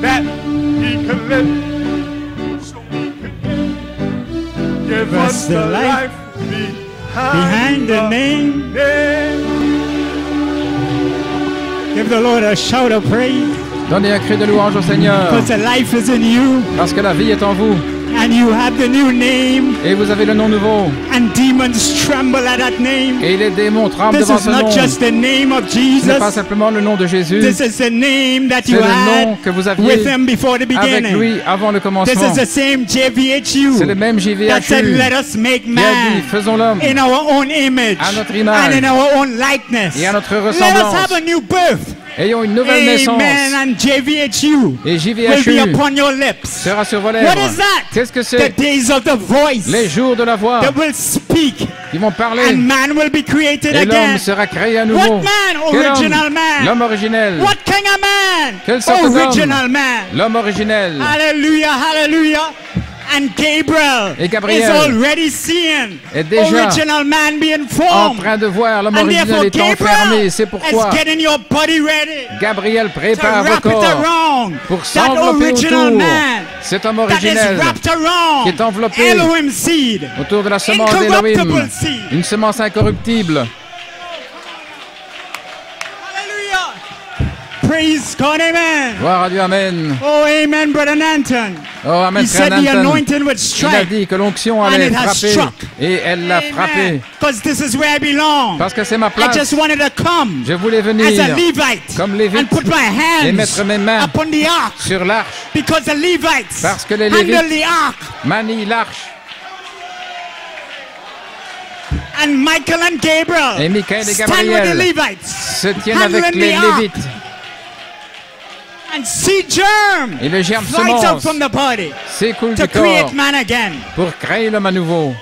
that He could live, so we could give us the life behind the name. Give the Lord a shout of praise. Donnez un cri de louange au Seigneur. Because the life is in you. Parce que la vie est en vous. And you have the new name. Et vous avez le nom nouveau. And demons tremble at that name. Et les démons tremblent devant ce nom. This is not just the name of Jesus. Ce n'est pas simplement le nom de Jésus. This is the name that you had had le nom que vous aviez with him before the beginning. Avec lui avant le commencement. This is the same JVHU. C'est le même JVHU. That said, let us make man faisons l'homme in our own image. À notre image. And in our own likeness. Et à notre ressemblance. Let us have a new birth. Ayons une nouvelle naissance. And JVHU et JVHU will be upon your lips. Sera sur vos lèvres. What is that? Qu'est-ce que c'est? The days of the voice. Les jours de la voix. That will speak. Ils vont parler. And man will be created et again. l'homme sera créé à nouveau. What man? Original man. L'homme originel. What kind of man? Quelle sorte original man. L'homme originel. Hallelujah, hallelujah. And Gabriel is already seeing original man being formed. En train de voir l'homme originel est enfermé. C'est pourquoi Gabriel prépare vos corps pour s'envelopper autour. Cet homme originel qui est enveloppé autour de la semence d'Elohim, une semence incorruptible. Praise God, amen. Gloire à Dieu, amen. Oh, amen, Brother Nanton. Oh, amen, frère Nanton. Il a dit que l'onction allait frapper et elle l'a frappé. Parce que c'est ma place. Je voulais venir comme Lévite et mettre mes mains sur l'arche. Parce que les Lévites manient l'arche. Et Michael et Gabriel se tiennent avec les Lévites. Et le germe semence s'écoule du corps pour créer l'homme à nouveau.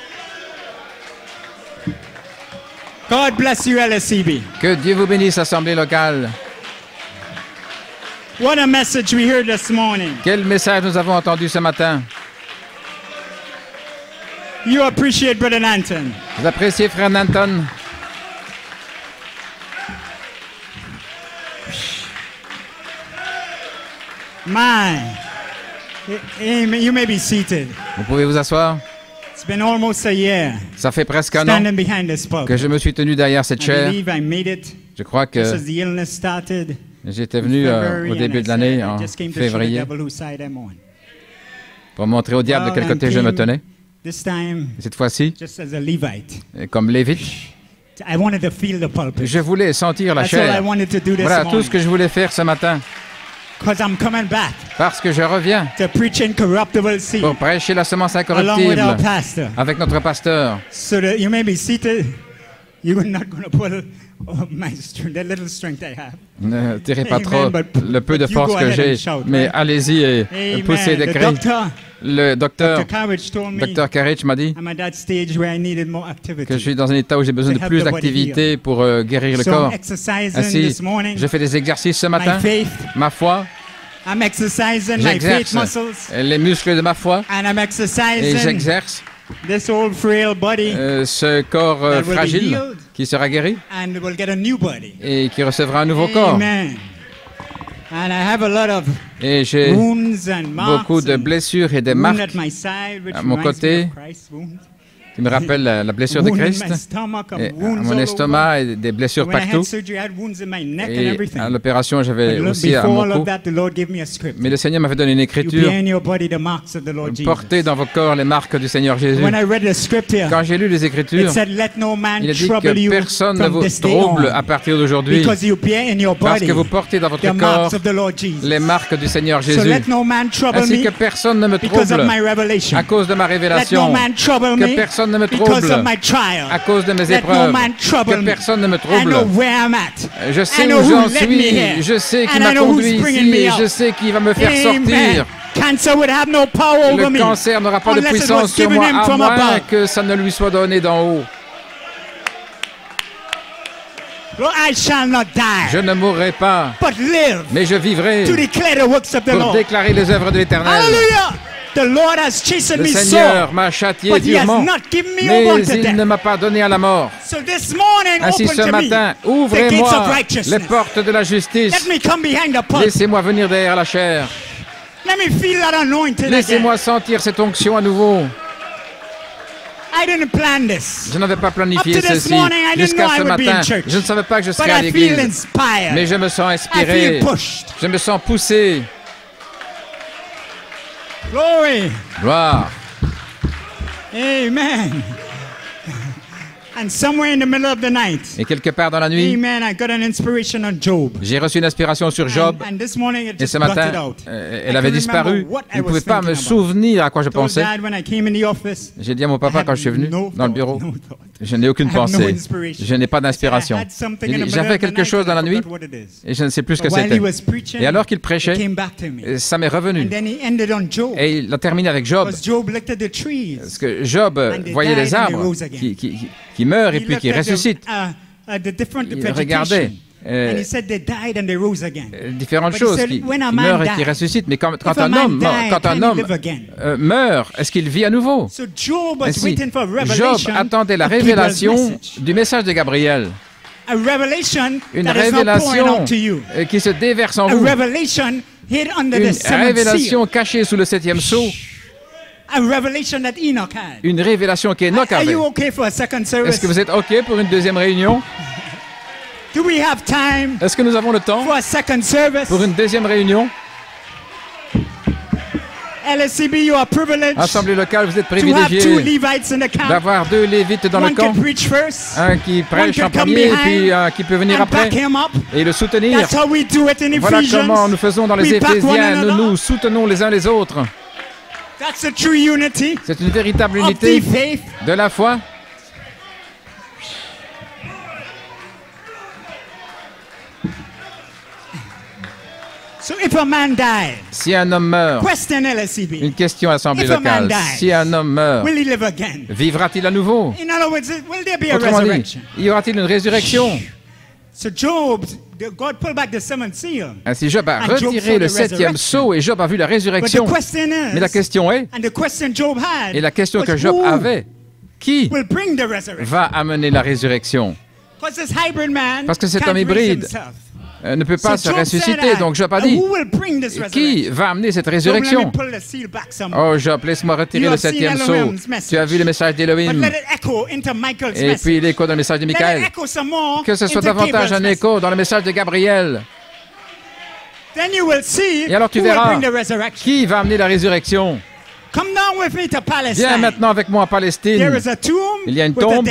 God bless you, LSCB. Que Dieu vous bénisse, assemblée locale. What a message we heard this morning. Quel message nous avons entendu ce matin. You appreciate Brother Nanton. Vous appréciez frère Nanton. You may be seated. Vous pouvez vous asseoir. It's been almost a year. Ça fait presque un an que je me suis tenu derrière cette chaire. Je crois que j'étais venu au début de l'année, en février, pour montrer au diable de quel côté je me tenais. Et cette fois-ci, comme Lévite, je voulais sentir la chair. Voilà tout ce que je voulais faire ce matin. Parce que je reviens pour prêcher la semence incorruptible avec notre pasteur. Ne tirez pas trop le peu de force que j'ai, mais allez-y et poussez des cris. Le docteur Karich m'a dit que je suis dans un état où j'ai besoin de plus d'activité pour guérir le corps. Ainsi, je fais des exercices ce matin. Ma foi, j'exerce les muscles de ma foi et j'exerce ce corps fragile qui sera guéri et qui recevra un nouveau corps. Et j'ai beaucoup de blessures et de marques à mon côté qui me rappellent la blessure de Christ, et mon estomac et des blessures partout. Et à l'opération, j'avais aussi à mon cou. Mais le Seigneur m'avait donné une écriture. Portez dans vos corps les marques du Seigneur Jésus. Quand j'ai lu les Écritures, il a dit que personne ne vous trouble à partir d'aujourd'hui parce que vous portez dans votre corps les marques du Seigneur Jésus. Ainsi que personne ne me trouble à cause de ma révélation. Que personne ne me trouble à cause de mes épreuves. Que personne ne me trouble. Je sais où j'en suis. Je sais qui m'a conduit ici et je sais qui va me faire sortir. Le cancer n'aura pas de puissance sur moi à moins que ça ne lui soit donné d'en haut. Je ne mourrai pas, mais je vivrai pour déclarer les œuvres de l'Éternel. Le Seigneur m'a châtié durement, mais il ne m'a pas donné à la mort. Ainsi ce matin, ouvrez-moi les portes de la justice. Laissez-moi venir derrière la chair. Laissez-moi sentir cette onction à nouveau. Je n'avais pas planifié ceci. Jusqu'à ce matin, je ne savais pas que je serais à l'église. Mais je me sens inspiré. Je me sens poussé. Gloire. Amen. And somewhere in the middle of the night, et quelque part dans la nuit, amen, I got an inspiration on Job. J'ai reçu une inspiration sur Job. And this morning it et ce matin, elle avait disparu. Je ne pouvais pas me souvenir à quoi je pensais. J'ai dit à mon papa quand je suis venu dans le bureau, je n'ai aucune pensée. Je n'ai pas d'inspiration. J'avais quelque chose dans la nuit et je ne sais plus ce que c'était. Et alors qu'il prêchait, ça m'est revenu. Et il a terminé avec Job. Parce que Job voyait les arbres qui meurent et puis qui ressuscitent. Il regardait différentes choses qui meurent et qui ressuscitent. Mais quand un homme meurt, est-ce qu'il vit à nouveau? Ainsi, Job attendait la révélation du message de Gabriel. Une révélation qui se déverse en vous. Une révélation cachée sous le 7e sceau. Une révélation qu'Enoch avait. Est-ce que vous êtes OK pour une deuxième réunion? Est-ce que nous avons le temps pour une deuxième réunion? Assemblée locale, vous êtes privilégiés d'avoir 2 Lévites dans le camp. Un qui prêche en premier et puis un qui peut venir après et le soutenir. Voilà comment nous faisons dans les Éphésiens. Nous nous soutenons les uns les autres. C'est une véritable unité de la foi. Si un homme meurt, une question à l'Assemblée locale, si un homme meurt, vivra-t-il à nouveau? Autrement dit, y aura-t-il une résurrection? Ainsi, Job a retiré le 7e sceau et Job a vu la résurrection. Mais la question est, et la question que Job avait, qui va amener la résurrection? Parce que cet homme hybride ne peut pas se ressusciter. Donc Job a dit, qui va amener cette résurrection? Oh Job, laisse-moi retirer le 7e sceau. Tu as vu le message d'Élohim. Et puis l'écho dans le message de Michael. Que ce soit davantage un écho dans le message de Gabriel. Et alors tu verras qui va amener la résurrection. Viens maintenant avec moi à Palestine. Il y a une tombe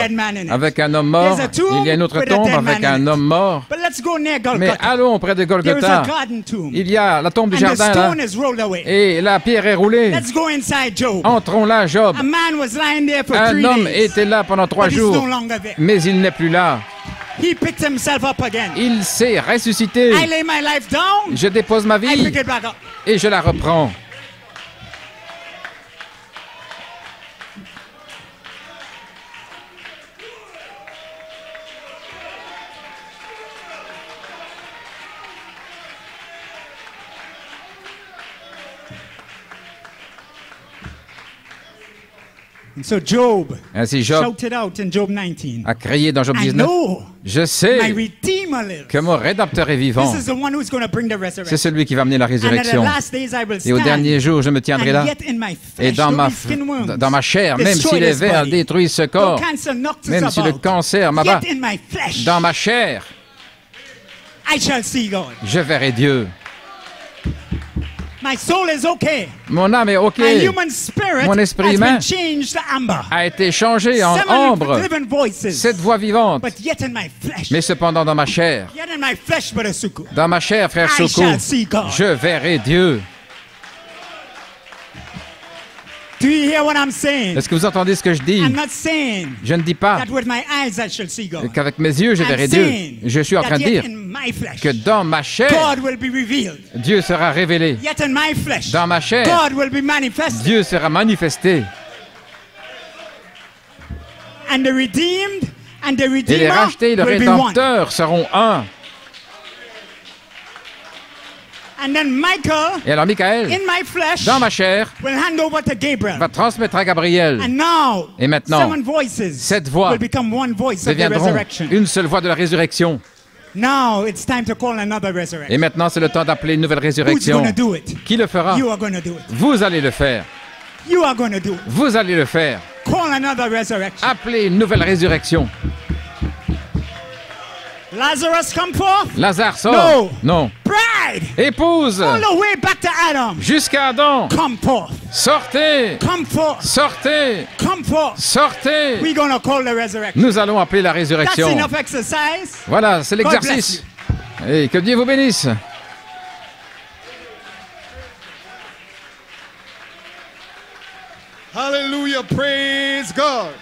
avec un homme mort. Il y a une autre tombe avec un homme mort. Mais allons près de Golgotha. Il y a la tombe du jardin là. Et la pierre est roulée. Entrons là, Job. Un homme était là pendant 3 jours. Mais il n'est plus là. Il s'est ressuscité. Je dépose ma vie et je la reprends. Ainsi Job a crié dans Job 19, je sais que mon Rédempteur est vivant. C'est celui qui va amener la résurrection. Et au dernier jour, je me tiendrai là. Et dans ma chair, même si les vers détruisent ce corps, même si le cancer m'abat, dans ma chair, je verrai Dieu. Mon âme est OK. Mon esprit humain a été changé en ambre. 7 voix vivantes. Mais cependant dans ma chair, frère Soukou, je verrai Dieu. Est-ce que vous entendez ce que je dis? Je ne dis pas qu'avec mes yeux je verrai Dieu. Je suis en train de dire que dans ma chair, Dieu sera révélé. Dans ma chair, Dieu sera manifesté. Et les rachetés et le Rédempteur seront un. Et alors Michael, dans ma chair, va transmettre à Gabriel. Et maintenant, 7 voix deviendront une seule voix de la résurrection. Now it's time to call another resurrection. Et maintenant, c'est le temps d'appeler une nouvelle résurrection. Who's gonna do it? Qui le fera? You are gonna do it. Vous allez le faire. You are gonna do it. Vous allez le faire. Call another resurrection. Appelez une nouvelle résurrection. Lazarus, come forth. Lazare sort. No. Non. Bride. Épouse. All the way back to Adam. Jusqu'à Adam. Come forth. Sortez. Come forth. Sortez. Come forth. Sortez. We're gonna call the resurrection. Nous allons appeler la résurrection. That's enough exercise. Voilà, c'est l'exercice. Et que Dieu vous bénisse. Hallelujah, praise God.